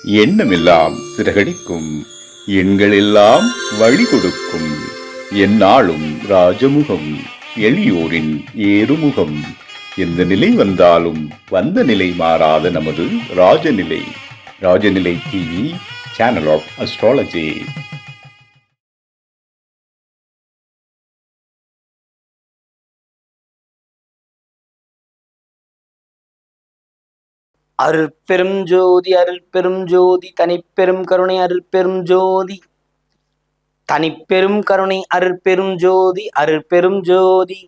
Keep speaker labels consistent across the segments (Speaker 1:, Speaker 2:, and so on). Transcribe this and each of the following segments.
Speaker 1: எண்ணமெல்லாம் சிறகடிக்கும், எண்களெல்லாம் வழி கொடுக்கும், எந்நாளும் ராஜமுகம், எளியோரின் ஏறுமுகம். எந்த நிலை வந்தாலும் வந்த நிலை மாறாத நமது Rajanilai. Rajanilai TV, channel of astrology.
Speaker 2: அருள் பெரும் ஜோதி, அருள் பெரும் ஜோதி, தனிப்பெரும் கருணை, அருள் பெரும் ஜோதி, தனிப்பெரும் கருணை, அருள் பெரும் ஜோதி, அருள் பெரும் ஜோதி.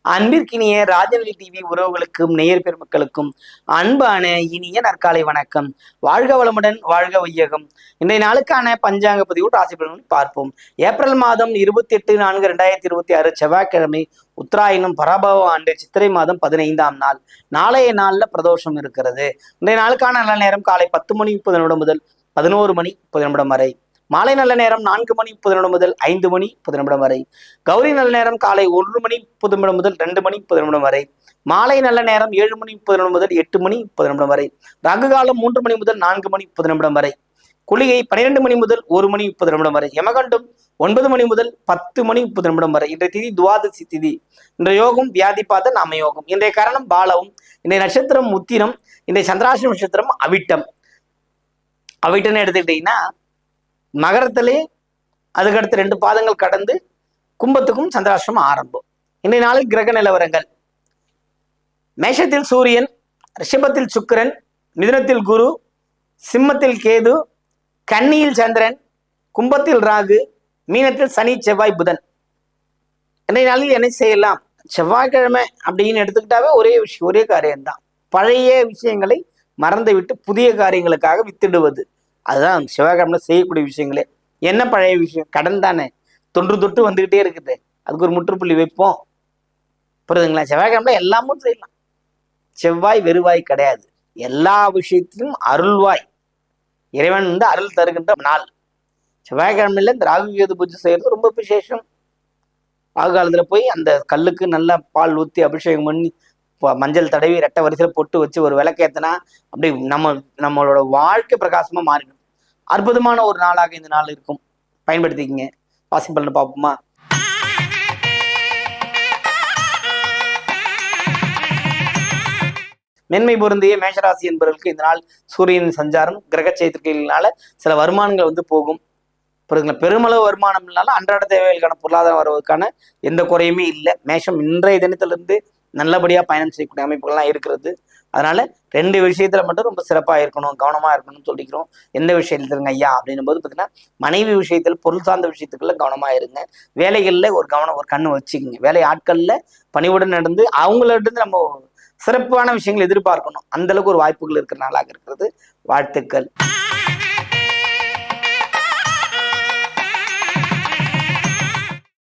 Speaker 2: அன்பிற்கினிய ராஜநிலை டிவி உறவுகளுக்கும் நேயர் பெருமக்களுக்கும் அன்பான இனிய நற்காலை வணக்கம். வாழ்க வளமுடன், வாழ்க வையகம். இன்றைய நாளுக்கான பஞ்சாங்க பதிவு ராசி பலன்களை பார்ப்போம். ஏப்ரல் மாதம் 28/4/2026 செவ்வாய்க்கிழமை, உத்தராயணம் பராபவ ஆண்டு சித்திரை மாதம் 15ஆம் நாள். நாளைய நாள்ல பிரதோஷம் இருக்கிறது. இன்றைய நாளுக்கான நல்ல நேரம் காலை 10:30 முதல் 11:30 வரை. மாலை நல்ல நேரம் 4:30 முதல் 5:30 வரை. கௌரி நல்ல நேரம் காலை 1:30 முதல் 2:30 வரை. மாலை நல்ல நேரம் 7:30 முதல் 8:30 வரை. ராகு காலம் 3 மணி முதல் 4:30 வரை. குளிகை 12 மணி முதல் 1:30 வரை. யமகண்டம் 9 மணி முதல் 10:30 வரை. இன்றைய திதி துவாதசி திதி. இன்றைய யோகம் வியாதிபாத நாம யோகம். இன்றைய கரணம் பாலவும். இன்றைய நட்சத்திரம் உத்திரம். இன்றைய சந்திராஷ்டம நட்சத்திரம் அவிட்டம். அவிட்டம்னு எடுத்துக்கிட்டீங்கன்னா மகரத்திலே அதுக்கடுத்து 2 பாதங்கள் கடந்து கும்பத்துக்கும் சந்திராஷ்டிரமம் ஆரம்பம். இன்றைய நாளில் கிரக நிலவரங்கள்: மேஷத்தில் சூரியன், ரிஷபத்தில் சுக்கிரன், மிதுனத்தில் குரு, சிம்மத்தில் கேது, கன்னியில் சந்திரன், கும்பத்தில் ராகு, மீனத்தில் சனி, செவ்வாய், புதன். இன்றைய நாளில் என்ன செய்யலாம்? செவ்வாய்க்கிழமை அப்படின்னு எடுத்துக்கிட்டாவே ஒரே விஷயம், ஒரே காரியம்தான். பழைய விஷயங்களை மறந்து விட்டு புதிய காரியங்களுக்காக வித்திடுவது, அதுதான் செவ்வாய்க்கிழமை செய்யக்கூடிய விஷயங்களே. என்ன பழைய விஷயம்? கடன் தானே, தொன்று வந்துகிட்டே இருக்குது. அதுக்கு ஒரு முற்றுப்புள்ளி வைப்போம். புரியுதுங்களா? செவ்வாய்க்கிழமை எல்லாமும் செய்யலாம். செவ்வாய் வெறுவாய் கிடையாது. எல்லா விஷயத்திலும் அருள்வாய். இறைவன் அருள் தருகின்ற நாள் செவ்வாய்க்கிழமையில. இந்த ராகு கேது பூஜை செய்யறது ரொம்ப விசேஷம். ராகு காலத்துல போய் அந்த கல்லுக்கு நல்லா பால் ஊற்றி அபிஷேகம் பண்ணி மஞ்சள் தடவி ரெட்டை வரிசையில் பொட்டு வச்சு ஒரு விளக்கேத்தனா அப்படி நம்மளோட வாழ்க்கை பிரகாசமா மாறிடும். அற்புதமான ஒரு நாளாக இந்த நாள் இருக்கும். பயன்படுத்திக்கங்க. வாசிப்பலன் பார்ப்போமா? மென்மை பொருந்திய மேஷராசி என்பவர்களுக்கு இந்த நாள் சூரியனின் சஞ்சாரம் கிரக சேர்க்கையினால சில வருமானங்கள் போகும். பெருமளவு வருமானம் இல்லைனாலும் அன்றாட தேவைகளுக்கான பொருளாதாரம் வருவதற்கான எந்த குறையுமே இல்லை. மேஷம் இன்றைய தினத்திலிருந்து நல்லபடியா பயணம் செய்யக்கூடிய அமைப்புகள்லாம் இருக்கிறது. அதனால 2 விஷயத்துல மட்டும் ரொம்ப சிறப்பா இருக்கணும், கவனமா இருக்கணும்னு சொல்லிக்கிறோம். எந்த விஷயத்துலங்க ஐயா அப்படின்னும் போது பார்த்தீங்கன்னா, மனைவி விஷயத்தில், பொருள் சார்ந்த விஷயத்துக்குள்ள கவனமா இருங்க. வேலைகள்ல ஒரு கண்ணு வச்சுக்கோங்க. வேலை ஆட்கள்ல பணிவுடன் நடந்து அவங்கள்ட்ட நம்ம சிறப்பான விஷயங்கள் எதிர்பார்க்கணும். அந்த அளவுக்கு ஒரு வாய்ப்புகள் இருக்கிற நாளாக இருக்கிறது. வாழ்த்துக்கள்.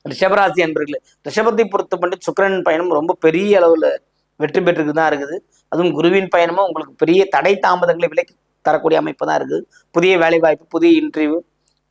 Speaker 2: ரிஷபராசி அன்பர்களே, ரிஷபத்தை பொறுத்த மட்டும் சுக்கிரன் பயணம் ரொம்ப பெரிய அளவுல வெற்றி பெற்றுக்கு தான் இருக்குது. அதுவும் குருவின் பயணமும் உங்களுக்கு பெரிய தடை தாமதங்களை விலக்கி தரக்கூடிய அமைப்பு தான் இருக்குது. புதிய வேலை வாய்ப்பு, புதிய இன்டர்வியூ,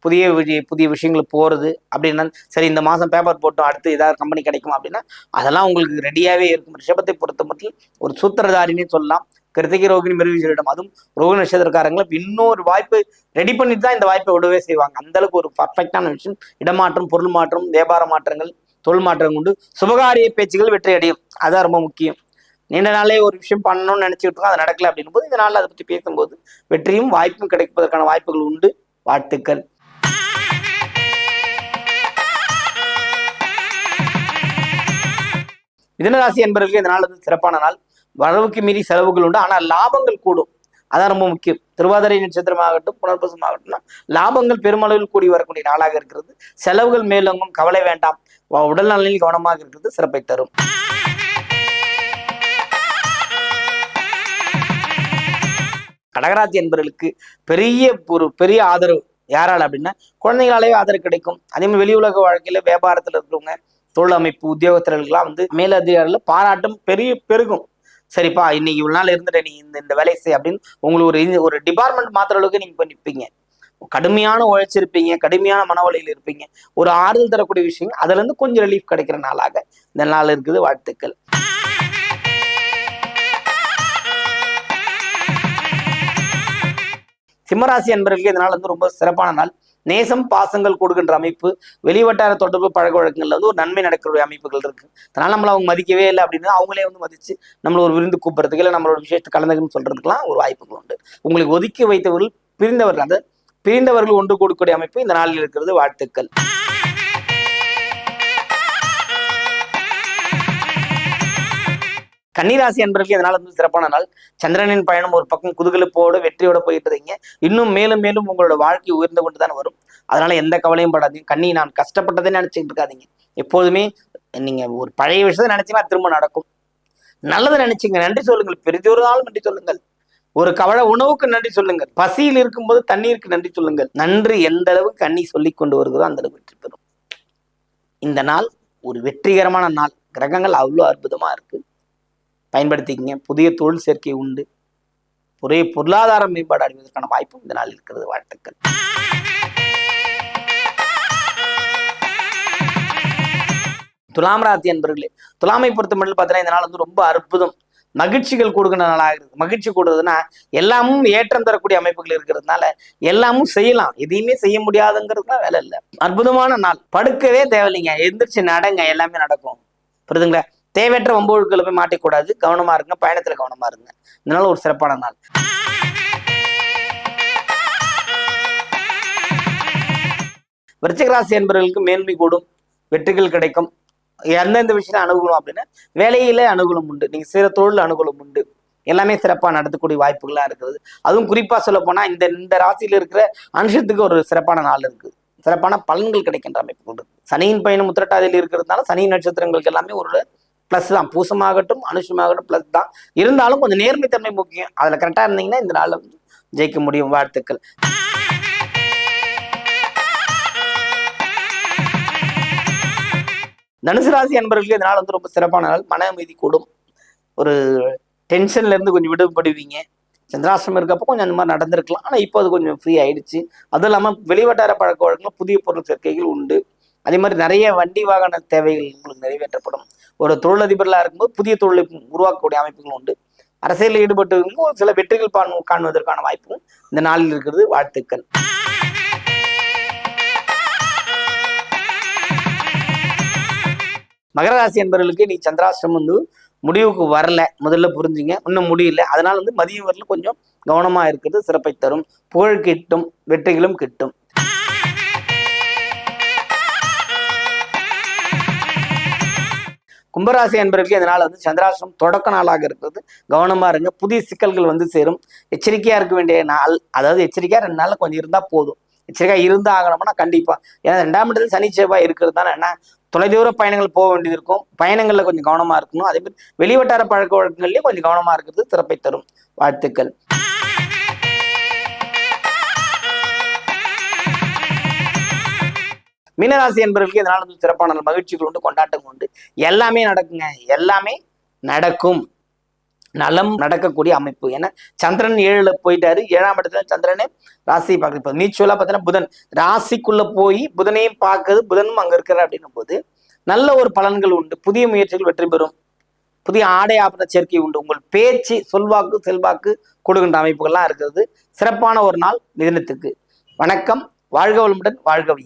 Speaker 2: புதிய விஷயங்களுக்கு போறது அப்படின்னா, சரி இந்த மாதம் பேப்பர் போட்டோம், அடுத்து ஏதாவது கம்பெனி கிடைக்கும் அப்படின்னா அதெல்லாம் உங்களுக்கு ரெடியாகவே இருக்கும். ரிஷபத்தை பொறுத்த மட்டும் ஒரு சூத்திரதாரினே சொல்லலாம். கிருத்திகை ரோகிணி மிருகசீரிடம், அதுவும் ரோகிணி நட்சத்திரக்காரங்களை இன்னொரு வாய்ப்பு ரெடி பண்ணிட்டு தான் இந்த வாய்ப்பை விடவே செய்வாங்க. அந்த அளவுக்கு ஒரு பர்ஃபெக்டான விஷயம். இடமாற்றம், பொருள் மாற்றம், வியாபார மாற்றங்கள், தொழில் மாற்றம் கொண்டு சுபகாரிய பேச்சுகள் வெற்றி அடையும். அதான் ரொம்ப முக்கியம். நீண்ட நாளே ஒரு விஷயம் பண்ணணும்னு நினைச்சுட்டு இருக்கோம், அது நடக்கல அப்படின்னும் போது இந்த நாளில் அதை பற்றி பேசும்போது வெற்றியும் வாய்ப்பும் கிடைப்பதற்கான வாய்ப்புகள் உண்டு. வாழ்த்துக்கள். மிதுனராசி என்பவர்களுக்கு இந்த நாள் சிறப்பான நாள். வரவுக்கு மீறி செலவுகள் உண்டு, ஆனால் லாபங்கள் கூடும். அதான் ரொம்ப முக்கியம். திருவாதிரை நட்சத்திரமாகட்டும், புனர்பூசமாகட்டும், லாபங்கள் பெருமளவில் கூடி வரக்கூடிய நாளாக இருக்கிறது. செலவுகள் மேலோங்கும், கவலை வேண்டாம். உடல் நலனில் கவனமாக இருக்கிறது சிறப்பை தரும். கடகராசி என்பவர்களுக்கு பெரிய ஆதரவு யாரால் அப்படின்னா, குழந்தைகளாலேயே ஆதரவு கிடைக்கும். அதே மாதிரி வெளி உலக வாழ்க்கையில வியாபாரத்துல இருக்கிறவங்க, தொழில் அமைப்பு, உத்தியோகத்தினர்கள்லாம் மேலதிகாரிகள் பாராட்டும் பெருகும். சரிப்பா, இன்னைக்கு இவ்வளவு நாள் இருந்துட்டு நீ இந்த வேலையை செய் அப்படின்னு உங்களுக்கு ஒரு டிபார்ட்மெண்ட் மாத்திர அளவுக்கு நீங்க போய் நிற்பீங்க. கடுமையான உழைச்சிருப்பீங்க, கடுமையான மனவழியில் இருப்பீங்க. ஒரு ஆறுதல் தரக்கூடிய விஷயம், அதுல இருந்து கொஞ்சம் ரிலீஃப் கிடைக்கிற நாளாக இந்த நாள் இருக்குது. வாழ்த்துக்கள். சிம்மராசி அன்பர்களுக்கு இதனால வந்து ரொம்ப சிறப்பான நாள். நேசம் பாசங்கள் கொடுக்கின்ற அமைப்பு, வெளிவட்டார தொடர்பு பழக்க வழக்கங்கள்ல வந்து ஒரு நன்மை நடக்கக்கூடிய அமைப்புகள் இருக்கு. அதனால நம்மள அவங்க மதிக்கவே இல்லை அப்படின்னு அவங்களே வந்து மதிச்சு நம்மள ஒரு விருந்து கூப்பிடுறதுக்கு இல்லை நம்மளோட விஷயத்தை கலந்துக்குன்னு சொல்றதுக்கெல்லாம் ஒரு வாய்ப்புகள் உண்டு. உங்களுக்கு ஒதுக்கி வைத்தவர்கள் பிரிந்தவர்கள், அந்த பிரிந்தவர்கள் ஒன்று கூடக்கூடிய அமைப்பு இந்த நாளில் இருக்கிறது. வாழ்த்துக்கள். கன்னிராசி அன்பர்களுக்கு இதனால வந்து சிறப்பான நாள். சந்திரனின் பயணம் ஒரு பக்கம் குதூகலிப்போட வெற்றியோட போயிட்டு இருக்கீங்க. இன்னும் மேலும் மேலும் உங்களோட வாழ்க்கை உயர்ந்து கொண்டு தான் வரும். அதனால எந்த கவலையும் படாதீங்க. கன்னி, நான் கஷ்டப்பட்டதே நினைச்சுட்டு இருக்காதீங்க. எப்போதுமே நீங்க ஒரு பழைய விஷயத்தை நினைச்சீங்கன்னா திரும்ப நடக்கும். நல்லதை நினைச்சீங்க, நன்றி சொல்லுங்கள். பெரிதொரு நாள் நன்றி சொல்லுங்கள். ஒரு கவலை உணவுக்கு நன்றி சொல்லுங்கள். பசியில் இருக்கும்போது தண்ணீருக்கு நன்றி சொல்லுங்கள். நன்றி எந்த அளவுக்கு கன்னி சொல்லி கொண்டு வருகிறதோ அந்த அளவுக்கு வெற்றி பெறும். இந்த நாள் ஒரு வெற்றிகரமான நாள். கிரகங்கள் அவ்வளோ அற்புதமா இருக்கு. பயன்படுத்திக்கிங்க. புதிய தொழில் சேர்க்கை உண்டு. ஒரே பொருளாதார மேம்பாடு அடைவதற்கான வாய்ப்பும் இந்த நாள் இருக்கிறது. வாழ்த்துக்கள். துலாம் ராசி அன்பர்களே, துலாமை பொறுத்த மட்டும் பார்த்தீங்கன்னா இந்த நாள் வந்து ரொம்ப அற்புதம். மகிழ்ச்சிகள் கொடுக்கிற நாளாக இருக்குது. மகிழ்ச்சி கொடுறதுன்னா எல்லாமும் ஏற்றம் தரக்கூடிய அமைப்புகள் இருக்கிறதுனால எல்லாமும் செய்யலாம். எதையுமே செய்ய முடியாதுங்கிறதுலாம் வேலை இல்லை. அற்புதமான நாள். படுக்கவே தேவையில்லைங்க, எந்திரிச்சு நடங்க, எல்லாமே நடக்கும். புரியுதுங்களா? தேவையற்ற வம்பொழுக்களை போய் மாட்டிக்கூடாது. கவனமா இருங்க, பயணத்துல கவனமா இருங்க. இதனால ஒரு சிறப்பான நாள். விருச்சிக ராசி என்பவர்களுக்கு மேன்மை கூடும், வெற்றிகள் கிடைக்கும். எந்தெந்த விஷயம் அனுகூலம் அப்படின்னா வேலையில அனுகூலம் உண்டு, நீங்க செய்யற தொழில் அனுகூலம் உண்டு. எல்லாமே சிறப்பாக நடத்தக்கூடிய வாய்ப்புகளா இருக்குது. அதுவும் குறிப்பா சொல்ல போனா இந்த ராசியில இருக்கிற அனுஷத்துக்கு ஒரு சிறப்பான நாள் இருக்கு. சிறப்பான பலன்கள் கிடைக்கின்ற அமைப்புகள் இருக்கு. சனியின் பயணம் உத்திரட்டாதியில் இருக்கிறதுனால சனி நட்சத்திரங்களுக்கு எல்லாமே ஒரு பிளஸ் தான். பூசமாகட்டும் அனுஷமாகட்டும் பிளஸ் தான். இருந்தாலும் கொஞ்சம் நேர்மைத்தன்மை முக்கியம். அதுல கரெக்டா இருந்தீங்கன்னா இந்த நாள்ல வந்து ஜெயிக்க முடியும். வாழ்த்துக்கள். தனுசு ராசி அன்பர்களுக்கு இதனால வந்து ரொம்ப சிறப்பான நாள். மன அமைதி கூடும். ஒரு டென்ஷன்ல இருந்து கொஞ்சம் விடுபடுவீங்க. சந்திராசிரமம் இருக்கப்போ கொஞ்சம் அந்த மாதிரி நடந்திருக்கலாம். ஆனா இப்போ அது கொஞ்சம் ஃப்ரீ ஆயிடுச்சு. அதுவும் இல்லாம வெளிவட்டார பழக்க வழக்கங்கள், புதிய பொருள் சேர்க்கைகள் உண்டு. அதே மாதிரி நிறைய வண்டி வாகன தேவைகள் உங்களுக்கு நிறைவேற்றப்படும். ஒரு தொழிலதிபர்களாக இருக்கும்போது புதிய தொழிலை உருவாக்கக்கூடிய அமைப்புகள் உண்டு. அரசியலில் ஈடுபட்டு இருக்கும்போது சில வெற்றிகள் காணுவதற்கான வாய்ப்பும் இந்த நாளில் இருக்கிறது. வாழ்த்துக்கள். மகர ராசி என்பவர்களுக்கு நீ சந்திராஷ்டிரமம் வந்து முடிவுக்கு வரல, முதல்ல புரிஞ்சுங்க. இன்னும் முடியல. அதனால வந்து மதியம் வரல கொஞ்சம் கவனமா இருக்கிறது சிறப்பை தரும். புகழ் கிட்டும், வெற்றிகளும் கிட்டும். கும்பராசி என்பவர்களுக்கு இதனால வந்து சந்திராஷ்டிரம் தொடக்க நாளாக இருக்கிறது. கவனமா இருங்க. புதிய சிக்கல்கள் வந்து சேரும். எச்சரிக்கையா இருக்க வேண்டிய நாள். அதாவது எச்சரிக்கையா 2 நாள்ல கொஞ்சம் இருந்தா போதும். எச்சரிக்கையா இருந்தா ஆகணும்னா கண்டிப்பா. ஏன்னா 2ஆம் இடத்துல சனி செவ்வாய் இருக்கிறது தானே. என்ன தொலைதூர பயணங்கள் போக வேண்டியது இருக்கும். பயணங்கள்ல கொஞ்சம் கவனமா இருக்கணும். அதே மாதிரி வெளிவட்டார பழக்க வழக்கங்கள்லயும் கொஞ்சம் கவனமா இருக்கிறது சிறப்பை தரும். வாழ்த்துக்கள். மீனராசி என்பவர்களுக்கு இதனால வந்து சிறப்பான மகிழ்ச்சிகள் உண்டு, கொண்டாட்டம் உண்டு. எல்லாமே நடக்குங்க, எல்லாமே நடக்கும். நலம் நடக்கக்கூடிய அமைப்பு. ஏன்னா சந்திரன் 7ல போயிட்டாரு. 7ஆம் இடத்துல சந்திரனே ராசியை பார்க்குது. இப்போ மீச்சுவலா பார்த்தீங்கன்னா புதன் ராசிக்குள்ள போய் புதனையும் பார்க்குது. புதனும் அங்க இருக்கிற அப்படின்னும் போது நல்ல ஒரு பலன்கள் உண்டு. புதிய முயற்சிகள் வெற்றி பெறும். புதிய ஆடை ஆபரண சேர்க்கை உண்டு. உங்கள் பேச்சு, சொல்வாக்கு, செல்வாக்கு கொடுக்கின்ற அமைப்புகள்லாம் இருக்கிறது. சிறப்பான ஒரு நாள் மிதுனத்துக்கு. வணக்கம். வாழ்க வளமுடன், வாழ்க வையகம்.